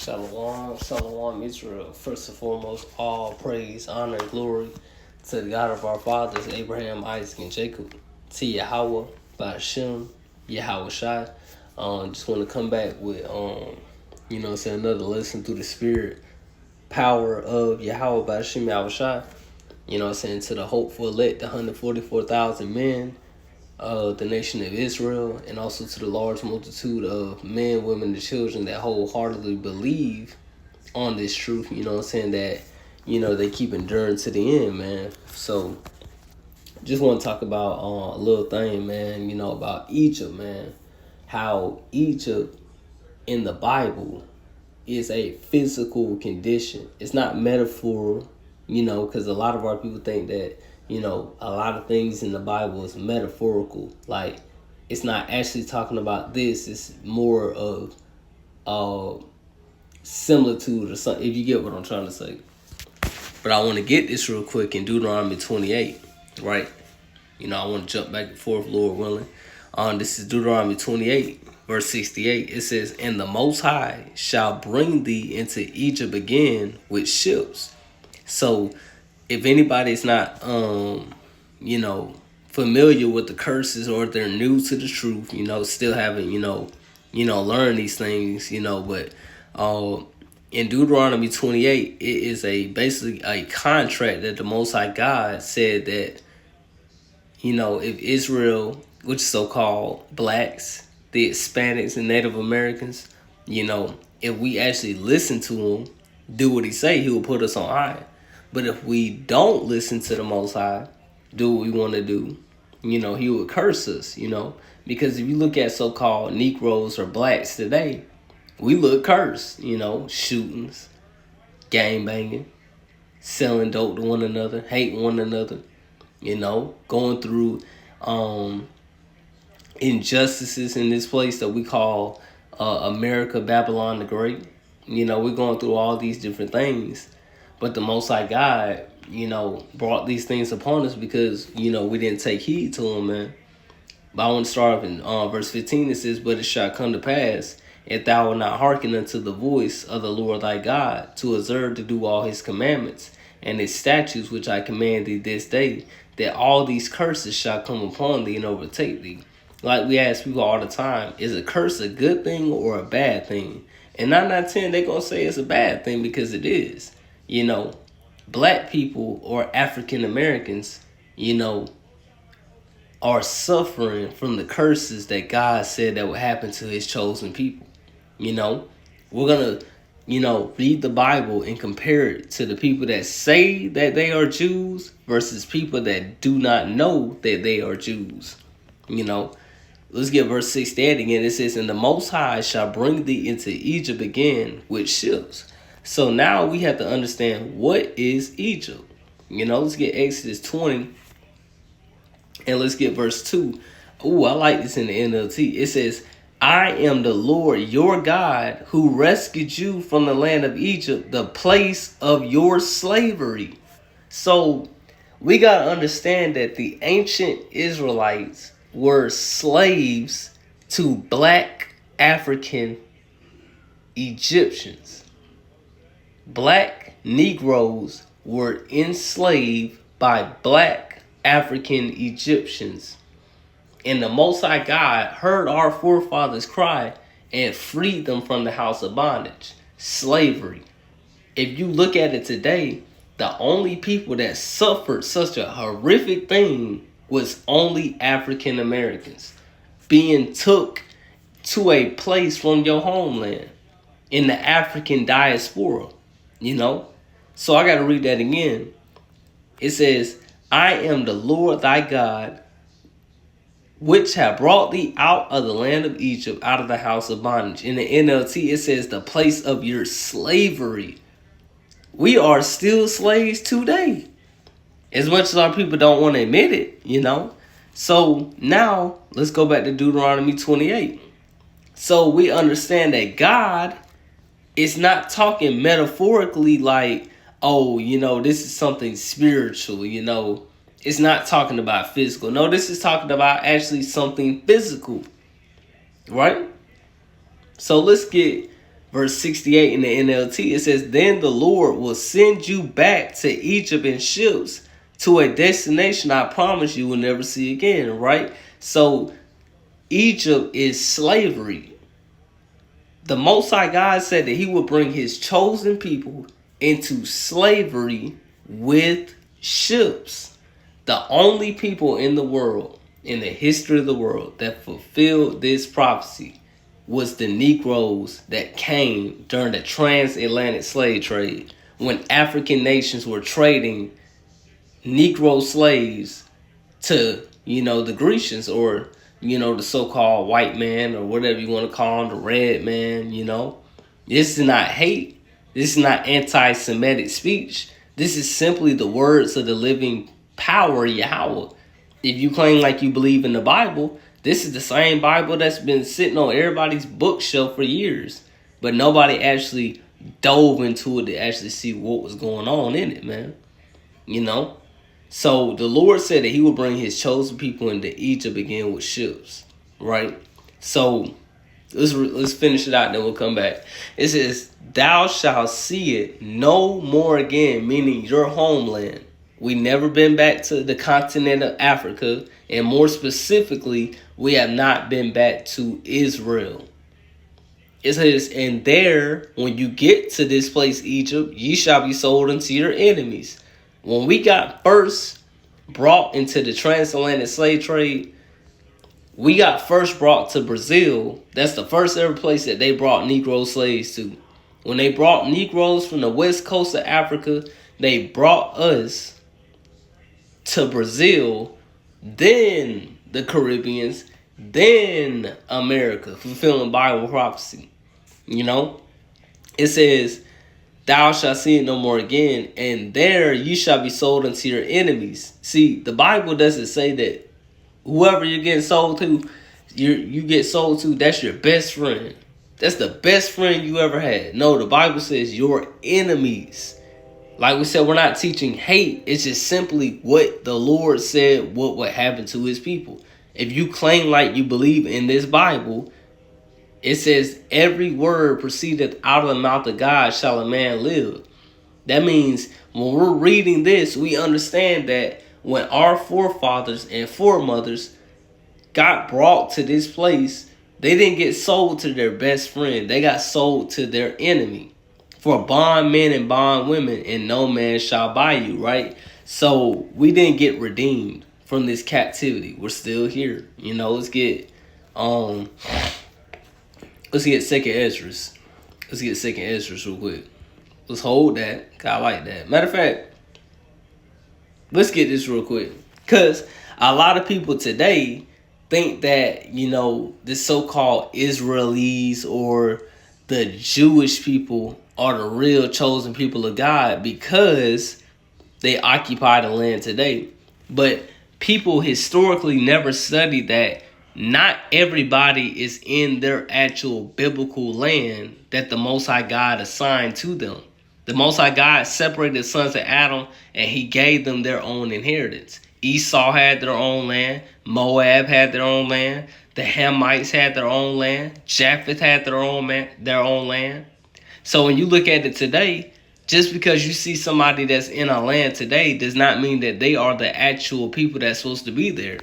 Shalom, shalom, Israel. First and foremost, all praise, honor, and glory to the God of our fathers, Abraham, Isaac, and Jacob. To Yahweh, Ba'ashem, Yahweh Shai. Just want to come back with, another lesson through the spirit power of Yahweh, Ba'ashem, Yahweh Shai. To the hopeful elect, the 144,000 men, the nation of Israel, and also to the large multitude of men, women, and children that wholeheartedly believe on this truth, that, they keep enduring to the end, man. So, just want to talk about a little thing, man, about Egypt, man. How Egypt in the Bible is a physical condition. It's not metaphor, because a lot of our people think that, a lot of things in the Bible is metaphorical. Like, it's not actually talking about this. It's more of similitude or something, if you get what I'm trying to say. But I want to get this real quick in Deuteronomy 28, right? I want to jump back and forth, Lord willing. This is Deuteronomy 28, verse 68. It says, "And the Most High shall bring thee into Egypt again with ships." So, if anybody's not, familiar with the curses, or if they're new to the truth, still haven't, learned these things, but in Deuteronomy 28, it is basically a contract that the Most High God said that, if Israel, which is so-called blacks, the Hispanics and Native Americans, if we actually listen to him, do what he say, he will put us on high. But if we don't listen to the Most High, do what we want to do, he would curse us, because if you look at so-called Negroes or blacks today, we look cursed, shootings, gang banging, selling dope to one another, hating one another, going through injustices in this place that we call America, Babylon the Great. We're going through all these different things. But the Most High God, brought these things upon us because, we didn't take heed to them, man. But I want to start off in verse 15. It says, "But it shall come to pass, if thou wilt not hearken unto the voice of the Lord thy God, to observe to do all his commandments and his statutes which I command thee this day, that all these curses shall come upon thee and overtake thee." Like we ask people all the time, is a curse a good thing or a bad thing? And 9 out of 10, they're going to say it's a bad thing because it is. Black people or African Americans, are suffering from the curses that God said that would happen to his chosen people. We're going to, read the Bible and compare it to the people that say that they are Jews versus people that do not know that they are Jews. Let's get verse 68 again. It says, "And the Most High shall bring thee into Egypt again with ships." So now we have to understand, what is Egypt? Let's get Exodus 20 and let's get verse 2. Ooh, I like this in the NLT. It says, "I am the Lord your God who rescued you from the land of Egypt, the place of your slavery." So we got to understand that the ancient Israelites were slaves to black African Egyptians. Black Negroes were enslaved by black African Egyptians. And the Most High God heard our forefathers cry and freed them from the house of bondage, slavery. If you look at it today, the only people that suffered such a horrific thing was only African Americans being took to a place from your homeland in the African diaspora. So I got to read that again. It says, "I am the Lord thy God, which have brought thee out of the land of Egypt, out of the house of bondage." In the NLT, it says, "the place of your slavery." We are still slaves today, as much as our people don't want to admit it, So now let's go back to Deuteronomy 28. So we understand that God is not talking metaphorically like, oh, this is something spiritual, It's not talking about physical. No, this is talking about actually something physical, right? So let's get verse 68 in the NLT, it says, then the Lord will send you back to Egypt in ships to a destination I promise you will never see again, right? So Egypt is slavery. The Most High God said that he would bring his chosen people into slavery with ships. The only people in the world, in the history of the world, that fulfilled this prophecy was the Negroes that came during the transatlantic slave trade, when African nations were trading Negro slaves to, the Grecians, or, the so-called white man, or whatever you want to call him, the red man, This is not hate. This is not anti-Semitic speech. This is simply the words of the living power, Yahweh. If you claim like you believe in the Bible, this is the same Bible that's been sitting on everybody's bookshelf for years. But nobody actually dove into it to actually see what was going on in it, man. So the Lord said that he would bring his chosen people into Egypt again with ships, right? So let's finish it out, then we'll come back. It says, thou shalt see it no more again, meaning your homeland. We never been back to the continent of Africa, and more specifically, we have not been back to Israel. It says, and there, when you get to this place, Egypt, ye shall be sold unto your enemies. When we got first brought into the transatlantic slave trade, we got first brought to Brazil. That's the first ever place that they brought Negro slaves to. When they brought Negroes from the west coast of Africa, they brought us to Brazil, then the Caribbeans, then America, fulfilling Bible prophecy. It says, thou shalt see it no more again, and there you shall be sold unto your enemies. See, the Bible doesn't say that whoever you're getting sold to, you get sold to, that's your best friend. That's the best friend you ever had. No, the Bible says your enemies. Like we said, we're not teaching hate. It's just simply what the Lord said what would happen to his people. If you claim like you believe in this Bible, it says, every word proceedeth out of the mouth of God shall a man live. That means when we're reading this, we understand that when our forefathers and foremothers got brought to this place, they didn't get sold to their best friend. They got sold to their enemy. For bondmen and bondwomen, and no man shall buy you, right? So we didn't get redeemed from this captivity. We're still here. Let's get Second Esdras. Let's get Second Esdras real quick. Let's hold that. I like that. Matter of fact, let's get this real quick. Because a lot of people today think that, the so-called Israelis or the Jewish people are the real chosen people of God because they occupy the land today. But people historically never studied that not everybody is in their actual biblical land that the Most High God assigned to them. The Most High God separated the sons of Adam and he gave them their own inheritance. Esau had their own land. Moab had their own land. The Hamites had their own land. Japheth had their own land. So when you look at it today, just because you see somebody that's in a land today does not mean that they are the actual people that's supposed to be there.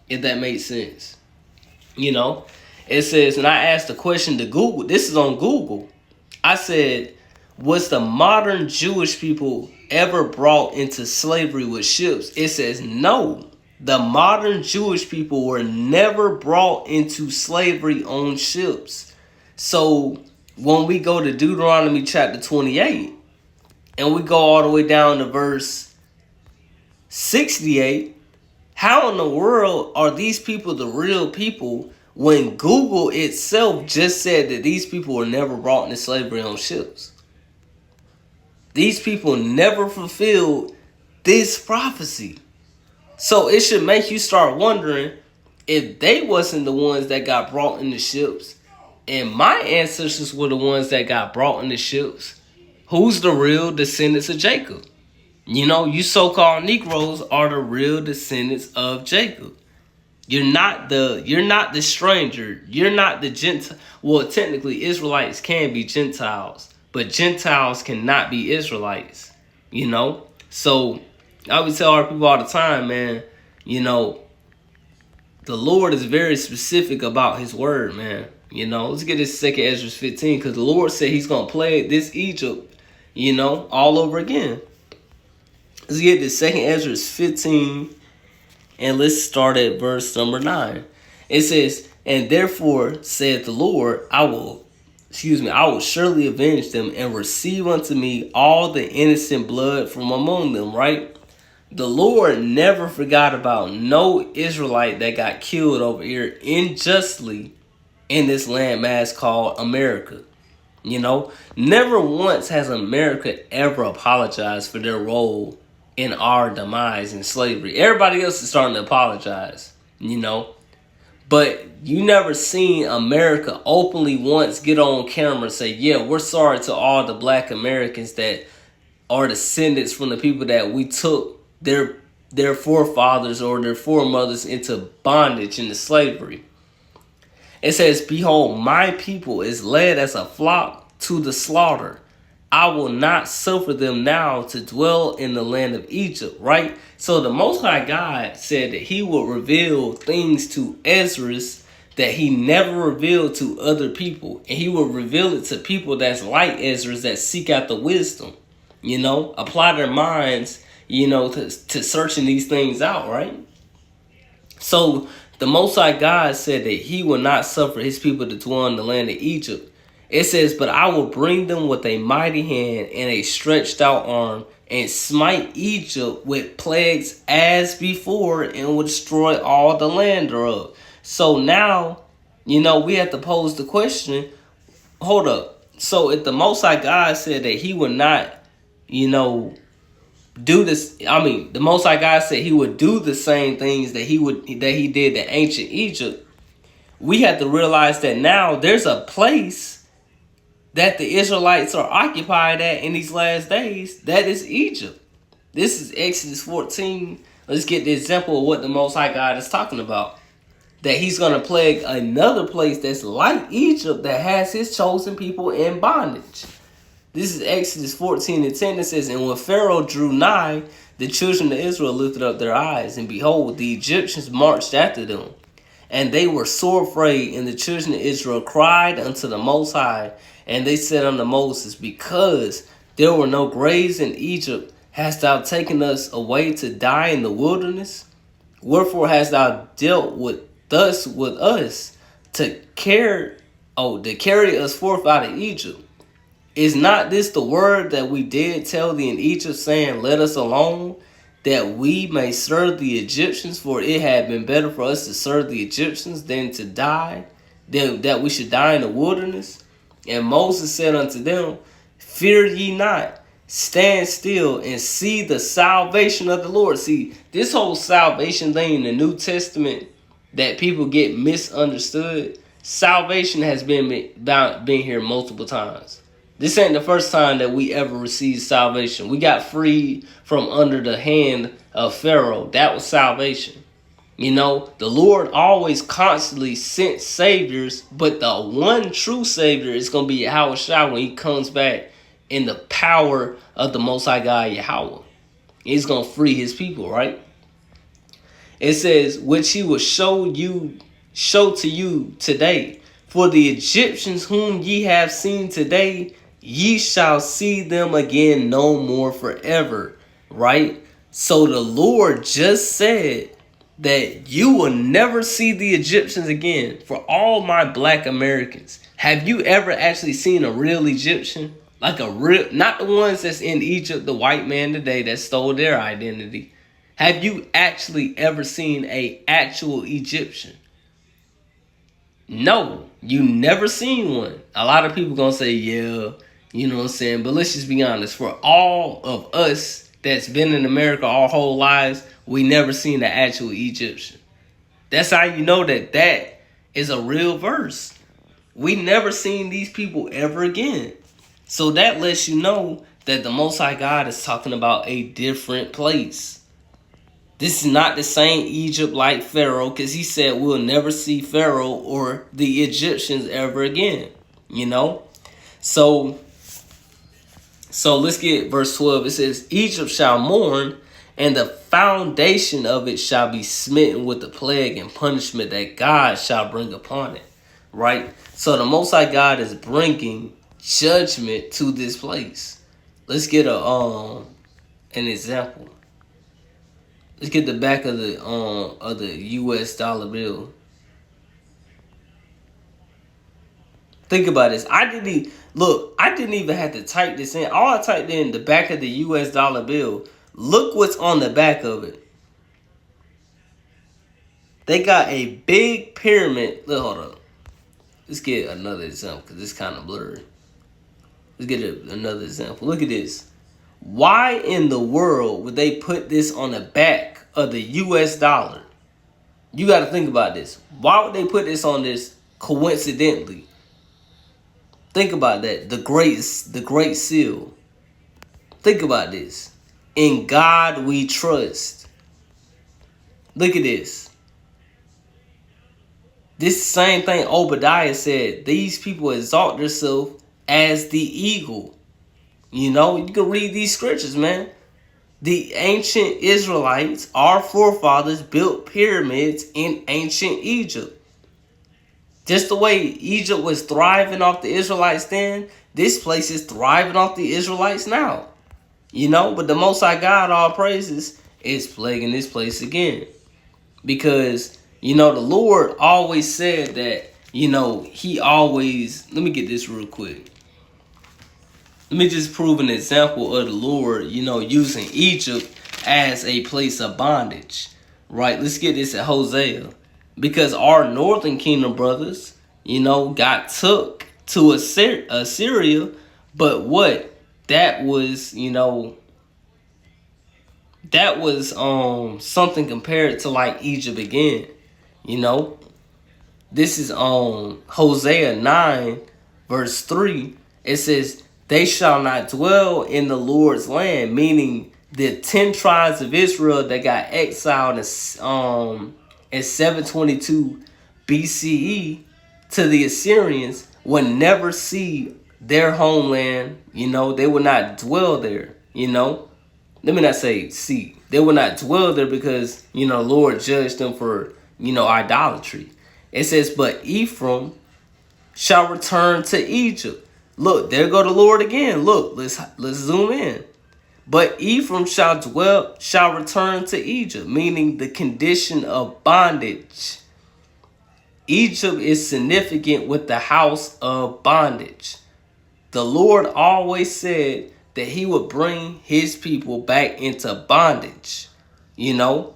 If that makes sense. It says, and I asked the question to Google. This is on Google. I said, was the modern Jewish people ever brought into slavery with ships? It says no. The modern Jewish people were never brought into slavery on ships. So when we go to Deuteronomy chapter 28 and we go all the way down to verse 68, how in the world are these people the real people when Google itself just said that these people were never brought into slavery on ships? These people never fulfilled this prophecy. So it should make you start wondering, if they wasn't the ones that got brought in the ships and my ancestors were the ones that got brought in the ships, who's the real descendants of Jacob? You so-called Negroes are the real descendants of Jacob. You're not the stranger. You're not the Gentile. Well, technically, Israelites can be Gentiles, but Gentiles cannot be Israelites. You know? So I would tell our people all the time, man, you know, the Lord is very specific about his word, man. You know, let's get this 2nd Ezra 15, because the Lord said he's going to plague this Egypt, you know, all over again. Let's get this 2nd Ezra 15, and let's start at verse number 9. It says, and therefore said the Lord, I will surely avenge them and receive unto me all the innocent blood from among them, right? The Lord never forgot about no Israelite that got killed over here unjustly in this landmass called America. You know, never once has America ever apologized for their role in our demise in slavery. Everybody else is starting to apologize, you know. But you never seen America openly once get on camera and say, yeah, we're sorry to all the black Americans that are descendants from the people that we took their forefathers or their foremothers into bondage, into slavery. It says, behold, my people is led as a flock to the slaughter. I will not suffer them now to dwell in the land of Egypt, right? So the Most High God said that he will reveal things to Ezra that he never revealed to other people. And he will reveal it to people that's like Ezra, that seek out the wisdom, you know, apply their minds, you know, to searching these things out, right? So the Most High God said that he will not suffer his people to dwell in the land of Egypt. It says, but I will bring them with a mighty hand and a stretched out arm and smite Egypt with plagues as before and will destroy all the land thereof. So now, you know, we have to pose the question, hold up. So if the Most High God said that he would not, you know, do this, the Most High God said he would do the same things that he did to ancient Egypt, we have to realize that now there's a place that the Israelites are occupied at in these last days. That is Egypt. This is Exodus 14. Let's get the example of what the Most High God is talking about. That he's going to plague another place that's like Egypt that has his chosen people in bondage. This is Exodus 14 and 10. It says, and when Pharaoh drew nigh, the children of Israel lifted up their eyes, and behold, the Egyptians marched after them. And they were sore afraid, and the children of Israel cried unto the Most High. And they said unto Moses, because there were no graves in Egypt, hast thou taken us away to die in the wilderness? Wherefore hast thou dealt with us to carry us forth out of Egypt? Is not this the word that we did tell thee in Egypt, saying, let us alone, that we may serve the Egyptians? For it had been better for us to serve the Egyptians than to die, than that we should die in the wilderness. And Moses said unto them, fear ye not, stand still and see the salvation of the Lord. See, this whole salvation thing in the New Testament that people get misunderstood, salvation has been here multiple times. This ain't the first time that we ever received salvation. We got freed from under the hand of Pharaoh. That was salvation. You know, the Lord always constantly sent saviors, but the one true savior is going to be Yahushua when he comes back in the power of the Most High God, Yahweh. He's going to free his people, right? It says, which he will show to you today. For the Egyptians whom ye have seen today, ye shall see them again no more forever, right? So the Lord just said that you will never see the Egyptians again. For all my black Americans, have you ever actually seen a real Egyptian? Like a real, not the ones that's in Egypt, the white man today that stole their identity. Have you actually ever seen a actual Egyptian? No, you never seen one. A lot of people gonna say, yeah, you know what I'm saying? But let's just be honest. For all of us that's been in America our whole lives, we never seen the actual Egyptian. That's how you know that is a real verse. We never seen these people ever again. So that lets you know that the Most High God is talking about a different place. This is not the same Egypt like Pharaoh, because he said we'll never see Pharaoh or the Egyptians ever again. You know? So let's get verse 12. It says, Egypt shall mourn, and the foundation of it shall be smitten with the plague and punishment that God shall bring upon it. Right? So the Most High God is bringing judgment to this place. Let's get an example. Let's get the back of the US dollar bill. Think about this. I didn't even have to type this in. All I typed in the back of the US dollar bill. Look what's on the back of it. They got a big pyramid. Look, hold up. Let's get another example because it's kind of blurry. Let's get another example. Look at this. Why in the world would they put this on the back of the US dollar? You got to think about this. Why would they put this on this coincidentally? Think about that. The great seal. Think about this. In God we trust. Look at this. This same thing Obadiah said. These people exalt themselves as the eagle. You know, you can read these scriptures, man. The ancient Israelites, our forefathers, built pyramids in ancient Egypt. Just the way Egypt was thriving off the Israelites then, this place is thriving off the Israelites now. You know, but the Most High God, all praises, is plaguing this place again. Because, you know, the Lord always said that, you know, he always... Let me get this real quick. Let me just prove an example of the Lord, you know, using Egypt as a place of bondage. Right? Let's get this at Hosea. Because our northern kingdom brothers, you know, got took to Assyria. But what? That was, you know, that was something compared to like Egypt again. You know, this is Hosea 9 verse 3. It says, they shall not dwell in the Lord's land, meaning the 10 tribes of Israel that got exiled in 722 BCE to the Assyrians would never see their homeland. You know, they would not dwell there. You know, let me not say see. They would not dwell there because, you know, Lord judged them for, you know, idolatry. It says, but Ephraim shall return to Egypt. Look, there go the Lord again. Look, let's zoom in. But Ephraim shall return to Egypt, meaning the condition of bondage. Egypt is significant with the house of bondage. The Lord always said that he would bring his people back into bondage, you know.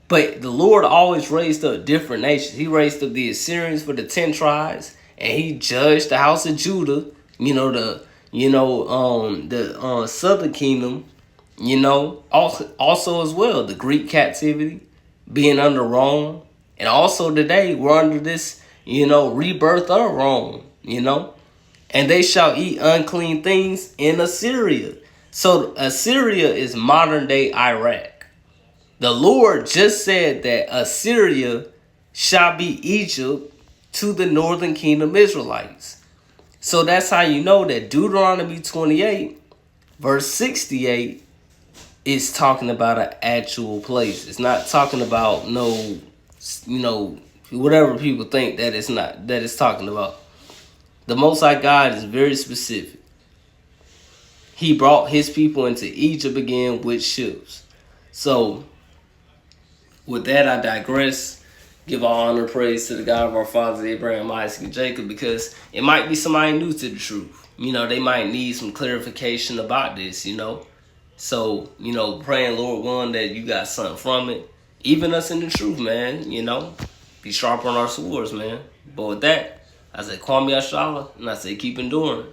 But the Lord always raised up different nations. He raised up the Assyrians for the 10 tribes, and he judged the house of Judah, you know, the southern kingdom, you know, also as well, the Greek captivity, being under Rome. And also today we're under this, you know, rebirth of Rome, you know. And they shall eat unclean things in Assyria. So Assyria is modern day Iraq. The Lord just said that Assyria shall be Egypt to the northern kingdom Israelites. So that's how you know that Deuteronomy 28, verse 68, is talking about an actual place. It's not talking about no, you know, whatever people think that it's not, that it's talking about. The Most High God is very specific. He brought his people into Egypt again with ships. So, with that, I digress. Give all honor and praise to the God of our fathers, Abraham, Isaac, and Jacob, because it might be somebody new to the truth. You know, they might need some clarification about this, you know. So, you know, praying, Lord, one, that you got something from it. Even us in the truth, man, you know. Be sharp on our swords, man. But with that, I say, call me Ashala, and I say, keep enduring.